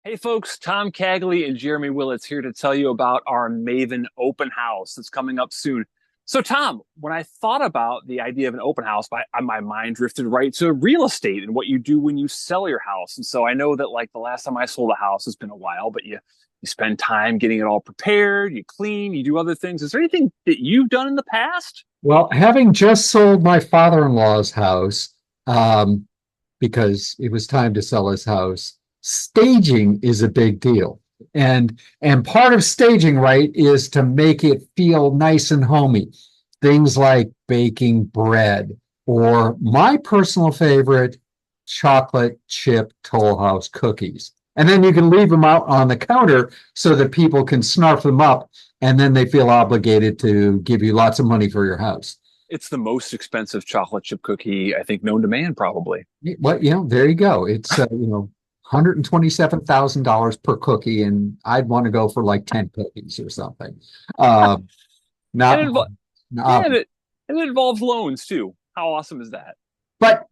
Hey folks, Tom Cagley and Jeremy Willets here to tell you about our Maven open house that's coming up soon. So, Tom, when I thought about the idea of an open house, my mind drifted right to real estate and what you do when you sell your house. And so I know that like the last time I sold a house has been a while, but you spend time getting it all prepared, you clean, you do other things. Is there anything that you've done in the past? Well, having just sold my father-in-law's house, um, because it was time to sell his house, staging is a big deal. And part of staging, right, is to make it feel nice and homey. Things like baking bread, or my personal favorite, chocolate chip Toll House cookies. And then you can leave them out on the counter so that people can snarf them up, and then they feel obligated to give you lots of money for your house. It's the most expensive chocolate chip cookie, I think, known to man, probably. Well, there you go. It's $127,000 per cookie, and I'd want to go for like 10 cookies or something. Uh, And not, it, invo- yeah, not, and it involves loans too. How awesome is that? but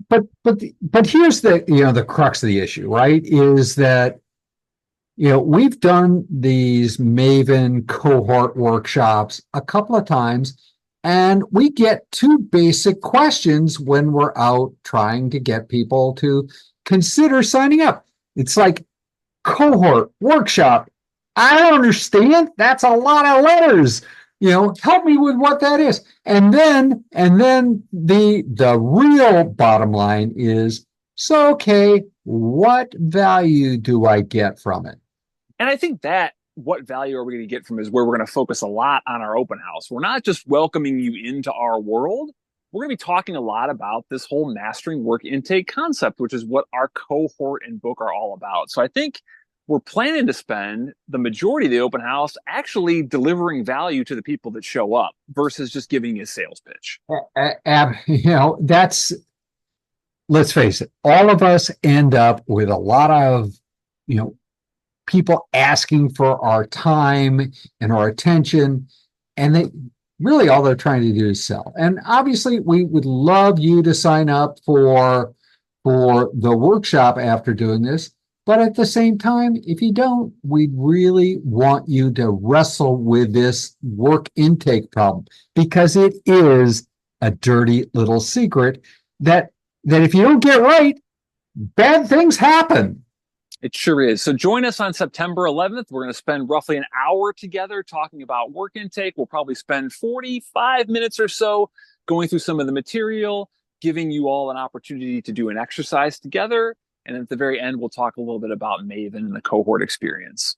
here's the crux of the issue, right? Is that we've done these Maven cohort workshops a couple of times, and we get two basic questions when we're out trying to get people to consider signing up. It's like cohort workshop. I don't understand. That's a lot of letters. Help me with what that is. And then the real bottom line is, so okay, what value do I get from it? And I think that what value are we going to get from is where we're going to focus a lot on our open house. We're not just welcoming you into our world. We're going to be talking a lot about this whole mastering work intake concept, which is what our cohort and book are all about. So I think we're planning to spend the majority of the open house actually delivering value to the people that show up versus just giving you a sales pitch. That's, let's face it, all of us end up with a lot of, you know, people asking for our time and our attention, and they really all they're trying to do is sell. And obviously, we would love you to sign up for the workshop after doing this. But at the same time, if you don't, we really want you to wrestle with this work intake problem, because it is a dirty little secret that if you don't get right, bad things happen. It sure is. So join us on September 11th. We're going to spend roughly an hour together talking about work intake. We'll probably spend 45 minutes or so going through some of the material, giving you all an opportunity to do an exercise together. And at the very end, we'll talk a little bit about Maven and the cohort experience.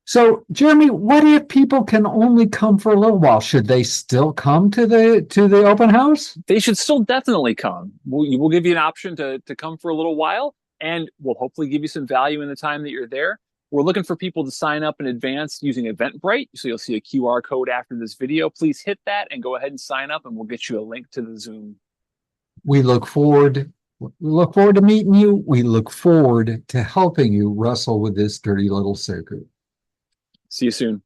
So, Jeremy, what if people can only come for a little while? Should they still come to the open house? They should still definitely come. We'll give you an option to come for a little while, and we'll hopefully give you some value in the time that you're there. We're looking for people to sign up in advance using Eventbrite. So you'll see a QR code after this video. Please hit that and go ahead and sign up, and we'll get you a link to the Zoom. We look forward. We look forward to meeting you. We look forward to helping you wrestle with this dirty little secret. See you soon.